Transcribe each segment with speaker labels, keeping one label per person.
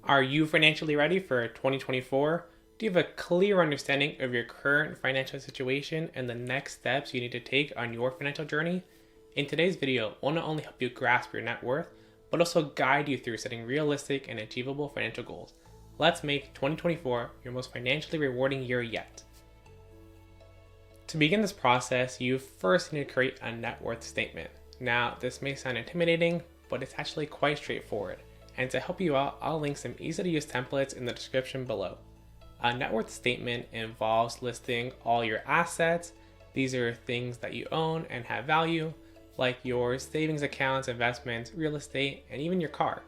Speaker 1: Are you financially ready for 2024? Do you have a clear understanding of your current financial situation and the next steps you need to take on your financial journey? In today's video, we'll not only help you grasp your net worth, but also guide you through setting realistic and achievable financial goals. Let's make 2024 your most financially rewarding year yet. To begin this process, you first need to create a net worth statement. Now, this may sound intimidating, but it's actually quite straightforward. And to help you out, I'll link some easy to use templates in the description below. A net worth statement involves listing all your assets. These are things that you own and have value, like your savings accounts, investments, real estate, and even your car.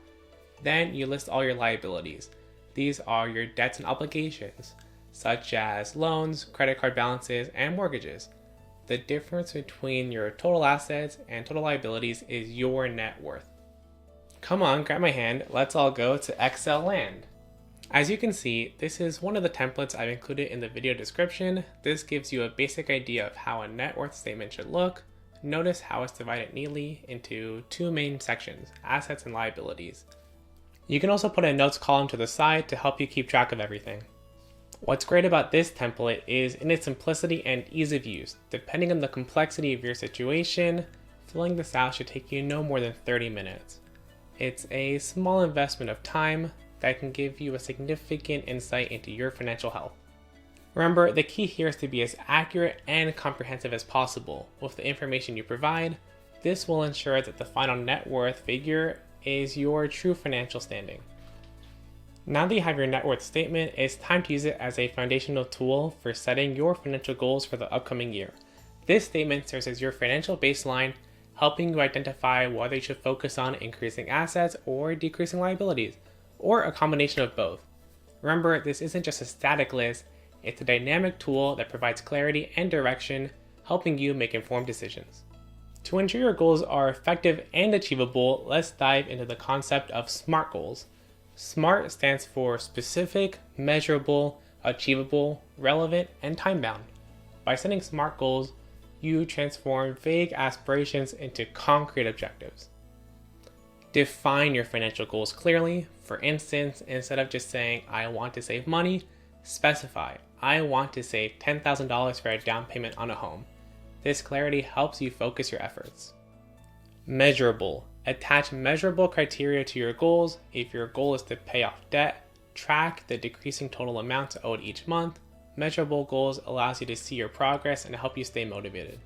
Speaker 1: Then you list all your liabilities. These are your debts and obligations, such as loans, credit card balances, and mortgages. The difference between your total assets and total liabilities is your net worth. Come on, grab my hand, let's all go to Excel land. As you can see, this is one of the templates I've included in the video description. This gives you a basic idea of how a net worth statement should look. Notice how it's divided neatly into two main sections, assets and liabilities. You can also put a notes column to the side to help you keep track of everything. What's great about this template is in its simplicity and ease of use. Depending on the complexity of your situation, filling this out should take you no more than 30 minutes. It's a small investment of time that can give you a significant insight into your financial health. Remember, the key here is to be as accurate and comprehensive as possible with the information you provide. This will ensure that the final net worth figure is your true financial standing. Now that you have your net worth statement, it's time to use it as a foundational tool for setting your financial goals for the upcoming year. This statement serves as your financial baseline, helping you identify whether you should focus on increasing assets or decreasing liabilities, or a combination of both. Remember, this isn't just a static list, it's a dynamic tool that provides clarity and direction, helping you make informed decisions. To ensure your goals are effective and achievable, let's dive into the concept of SMART goals. SMART stands for specific, measurable, achievable, relevant, and time-bound. By setting SMART goals, you transform vague aspirations into concrete objectives. Define your financial goals clearly. For instance, instead of just saying, I want to save money, specify, I want to save $10,000 for a down payment on a home. This clarity helps you focus your efforts. Measurable. Attach measurable criteria to your goals. If your goal is to pay off debt, track the decreasing total amount owed each month. Measurable goals allows you to see your progress and help you stay motivated.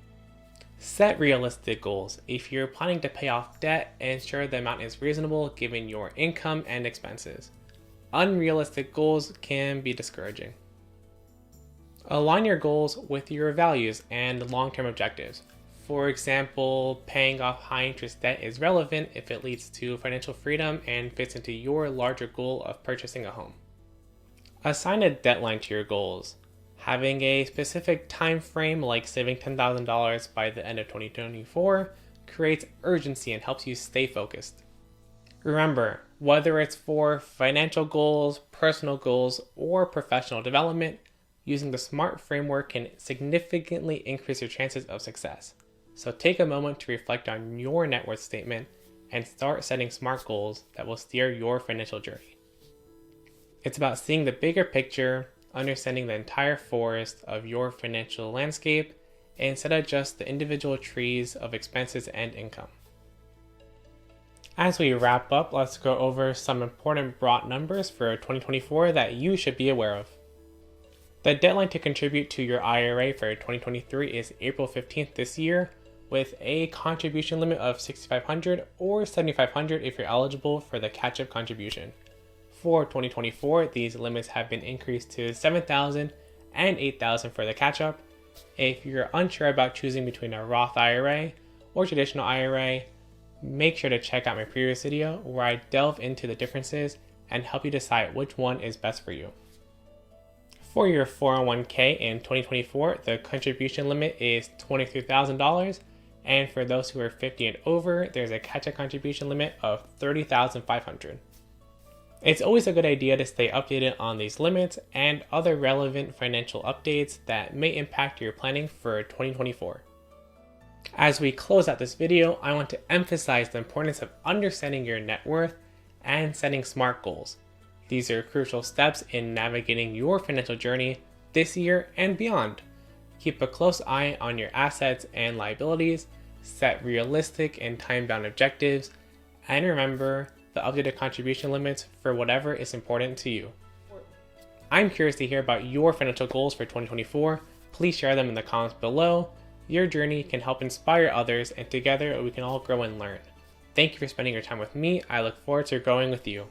Speaker 1: Set realistic goals. If you're planning to pay off debt, ensure the amount is reasonable given your income and expenses. Unrealistic goals can be discouraging. Align your goals with your values and long-term objectives. For example, paying off high-interest debt is relevant if it leads to financial freedom and fits into your larger goal of purchasing a home. Assign a deadline to your goals. Having a specific time frame like saving $10,000 by the end of 2024 creates urgency and helps you stay focused. Remember, whether it's for financial goals, personal goals, or professional development, using the SMART framework can significantly increase your chances of success. So take a moment to reflect on your net worth statement and start setting SMART goals that will steer your financial journey. It's about seeing the bigger picture, understanding the entire forest of your financial landscape, instead of just the individual trees of expenses and income. As we wrap up, let's go over some important broad numbers for 2024 that you should be aware of. The deadline to contribute to your IRA for 2023 is April 15th this year, with a contribution limit of $6,500 or $7,500 if you're eligible for the catch-up contribution. For 2024, these limits have been increased to $7,000 and $8,000 for the catch-up. If you're unsure about choosing between a Roth IRA or traditional IRA, make sure to check out my previous video where I delve into the differences and help you decide which one is best for you. For your 401k in 2024, the contribution limit is $23,000, and for those who are 50 and over, there's a catch-up contribution limit of $30,500. It's always a good idea to stay updated on these limits and other relevant financial updates that may impact your planning for 2024. As we close out this video, I want to emphasize the importance of understanding your net worth and setting SMART goals. These are crucial steps in navigating your financial journey this year and beyond. Keep a close eye on your assets and liabilities, set realistic and time-bound objectives, and remember the updated contribution limits for whatever is important to you. I'm curious to hear about your financial goals for 2024. Please share them in the comments below. Your journey can help inspire others, and together we can all grow and learn. Thank you for spending your time with me. I look forward to growing with you.